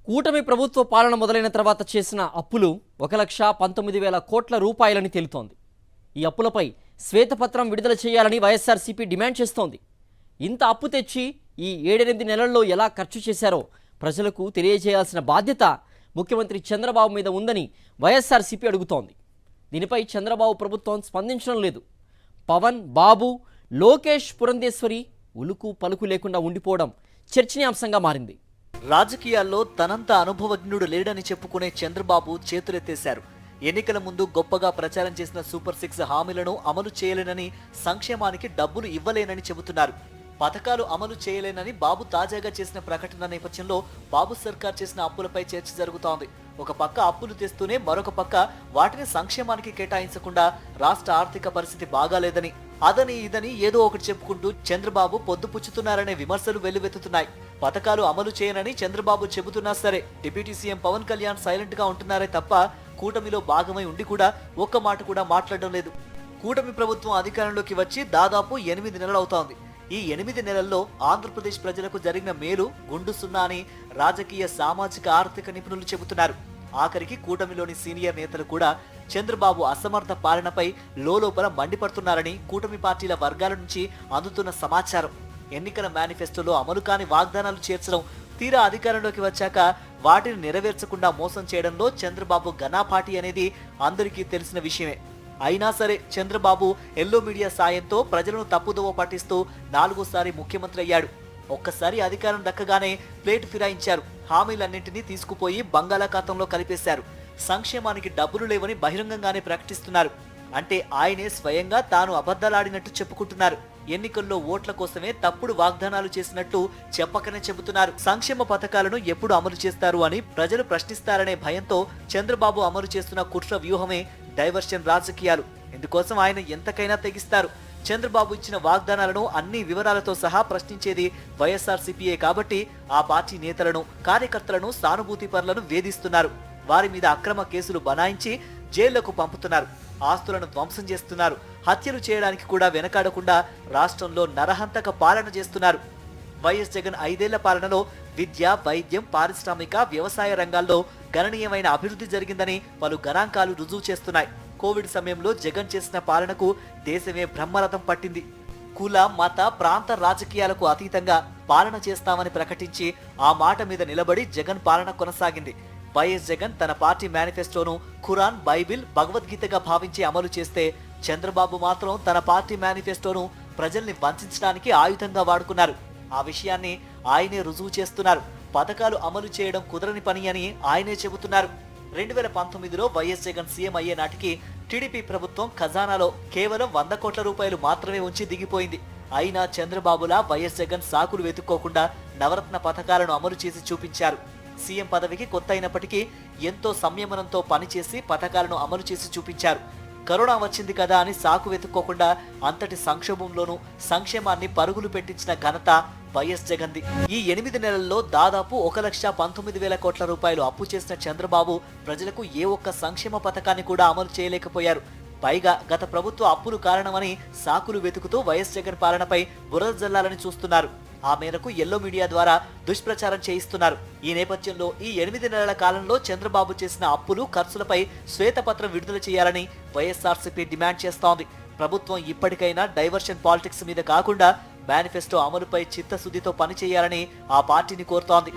కూటమి ప్రభుత్వ పాలన మొదలైన తర్వాత చేసిన అప్పులు 1,19,000 కోట్ల రూపాయలని తేలుతోంది. ఈ అప్పులపై శ్వేతపత్రం విడుదల చేయాలని వైఎస్ఆర్సీపీ డిమాండ్ చేస్తోంది. ఇంత అప్పు తెచ్చి ఈ 7-8 నెలల్లో ఎలా ఖర్చు చేశారో ప్రజలకు తెలియజేయాల్సిన బాధ్యత ముఖ్యమంత్రి చంద్రబాబు మీద ఉందని వైఎస్ఆర్సీపీ అడుగుతోంది. దీనిపై చంద్రబాబు ప్రభుత్వం స్పందించడం లేదు. పవన్, బాబు, లోకేష్, పురంధేశ్వరి ఉలుకు పలుకు లేకుండా ఉండిపోవడం చర్చనీయాంశంగా మారింది. రాజకీయాల్లో తనంత అనుభవజ్ఞుడు లేడని చెప్పుకునే చంద్రబాబు చేతులెత్తేశారు. ఎన్నికల ముందు గొప్పగా ప్రచారం చేసిన సూపర్ 6 హామీలను అమలు చేయలేనని, సంక్షేమానికి డబ్బులు ఇవ్వలేనని చెబుతున్నారు. పథకాలు అమలు చేయలేనని బాబు తాజాగా చేసిన ప్రకటన నేపథ్యంలో బాబు సర్కార్ చేసిన అప్పులపై చర్చ జరుగుతోంది. ఒక పక్క అప్పులు తెస్తూనే మరొక పక్క వాటిని సంక్షేమానికి కేటాయించకుండా రాష్ట్ర ఆర్థిక పరిస్థితి బాగాలేదని, అదని ఇదని ఏదో ఒకటి చెప్పుకుంటూ చంద్రబాబు పొద్దుపుచ్చుతున్నారనే విమర్శలు వెల్లువెత్తుతున్నాయి. పథకాలు అమలు చేయనని చంద్రబాబు చెబుతున్నా సరే deputy CM Pawan Kalyan silent గా ఉంటున్నారే తప్ప కూటమిలో భాగమై ఉండి కూడా ఒక్క మాట కూడా మాట్లాడడం లేదు. కూటమి ప్రభుత్వం అధికారంలోకి వచ్చి దాదాపు 8 నెలలు అవుతోంది. ఈ 8 నెలల్లో ఆంధ్రప్రదేశ్ ప్రజలకు జరిగిన మేలు గుండు సున్నా అని రాజకీయ, సామాజిక, ఆర్థిక నిపుణులు చెబుతున్నారు. ఆఖరికి కూటమిలోని సీనియర్ నేతలు కూడా చంద్రబాబు అసమర్థ పాలనపై లోలోపల మండిపడుతున్నారని కూటమి పార్టీల వర్గాల నుంచి అందుతున్న సమాచారం. ఎన్నికల మేనిఫెస్టోలో అమలు కాని వాగ్దానాలు చేర్చడం, తీరా అధికారంలోకి వచ్చాక వాటిని నెరవేర్చకుండా మోసం చేయడంలో చంద్రబాబు ఘనాపాటి అనేది అందరికీ తెలిసిన విషయమే. అయినా సరే చంద్రబాబు ఎల్లో మీడియా సాయంతో ప్రజలను తప్పుదోవ పట్టిస్తూ 4వ సారి ముఖ్యమంత్రి అయ్యాడు. ఒక్కసారి అధికారం దక్కగానే ప్లేట్ ఫిరాయించారు. హామీలన్నింటినీ తీసుకుపోయి బంగాళాఖాతంలో కలిపేశారు. సంక్షేమానికి డబ్బులు లేవని బహిరంగంగానే ప్రకటిస్తున్నారు. అంటే ఆయనే స్వయంగా తాను అబద్ధాలాడినట్టు చెప్పుకుంటున్నారు. ఎన్నికల్లో ఓట్ల కోసమే తప్పుడు వాగ్దానాలు చేసినట్టు చెప్పకనే చెబుతున్నారు. సంక్షేమ పథకాలను ఎప్పుడు అమలు చేస్తారు అని ప్రజలు ప్రశ్నిస్తారనే భయంతో చంద్రబాబు అమలు చేస్తున్న కుట్ర వ్యూహమే డైవర్షన్ రాజకీయాలు. ఇందుకోసం ఆయన ఎంతకైనా తెగిస్తారు. చంద్రబాబు ఇచ్చిన వాగ్దానాలను అన్ని వివరాలతో సహా ప్రశ్నించేది వైఎస్ఆర్సీపీయే కాబట్టి ఆ పార్టీ నేతలను, కార్యకర్తలను, సానుభూతి పరులను వేధిస్తున్నారు. వారి మీద అక్రమ కేసులు బనాయించి జైళ్లకు పంపుతున్నారు. ఆస్తులను ధ్వంసం చేస్తున్నారు. హత్యలు చేయడానికి కూడా వెనకాడకుండా రాష్ట్రంలో నరహంతక పాలన చేస్తున్నారు. వైఎస్ జగన్ 5 ఏళ్ల పాలనలో విద్య, వైద్యం, పారిశ్రామిక, వ్యవసాయ రంగాల్లో గణనీయమైన అభివృద్ధి జరిగిందని పలు గణాంకాలు రుజువు చేస్తున్నాయి. కోవిడ్ సమయంలో జగన్ చేసిన పాలనకు దేశమే బ్రహ్మరథం పట్టింది. కుల, మత, ప్రాంత రాజకీయాలకు అతీతంగా పాలన చేస్తామని ప్రకటించి ఆ మాట మీద నిలబడి జగన్ పాలన కొనసాగింది. వైఎస్ జగన్ తన పార్టీ మేనిఫెస్టోను ఖురాన్, బైబిల్, భగవద్గీతగా భావించి అమలు చేస్తే చంద్రబాబు మాత్రం తన పార్టీ మేనిఫెస్టోను ప్రజల్ని వంచడానికి ఆయుధంగా వాడుకున్నారు. ఆ విషయాన్ని ఆయనే రుజువు చేస్తున్నారు. పథకాలు అమలు చేయడం కుదరని పని అని ఆయనే చెబుతున్నారు. 2019లో వైఎస్ జగన్ సీఎం అయ్యే నాటికి టీడీపీ ప్రభుత్వం ఖజానాలో కేవలం 100 కోట్ల రూపాయలు మాత్రమే ఉంచి దిగిపోయింది. అయినా చంద్రబాబులా వైఎస్ జగన్ సాకులు వెతుక్కోకుండా నవరత్న పథకాలను అమలు చేసి చూపించారు. సీఎం పదవికి కొత్త అయినప్పటికీ ఎంతో సంయమనంతో పనిచేసి పథకాలను అమలు చేసి చూపించారు. కరోనా వచ్చింది కదా అని సాకు వెతుక్కోకుండా అంతటి సంక్షోభంలోనూ సంక్షేమాన్ని పరుగులు పెట్టించిన ఘనత వైఎస్ జగన్ది. ఈ 8 నెలల్లో దాదాపు 1,19,000 కోట్ల రూపాయలు అప్పు చేసిన చంద్రబాబు ప్రజలకు ఏ ఒక్క సంక్షేమ పథకాన్ని కూడా అమలు చేయలేకపోయారు. పైగా గత ప్రభుత్వ అప్పులు కారణమని సాకులు వెతుకుతూ వైఎస్ జగన్ పాలనపై బురద జల్లాలని చూస్తున్నారు. ఆ మేరకు ఎల్లో మీడియా ద్వారా దుష్ప్రచారం చేయిస్తున్నారు. ఈ నేపథ్యంలో ఈ 8 నెలల కాలంలో చంద్రబాబు చేసిన అప్పులు, ఖర్చులపై శ్వేతపత్రం విడుదల చేయాలని వైఎస్ఆర్సీపీ డిమాండ్ చేస్తోంది. ప్రభుత్వం ఇప్పటికైనా డైవర్షన్ పాలిటిక్స్ మీద కాకుండా మేనిఫెస్టో అమలుపై చిత్తశుద్ధితో పనిచేయాలని ఆ పార్టీని కోరుతోంది.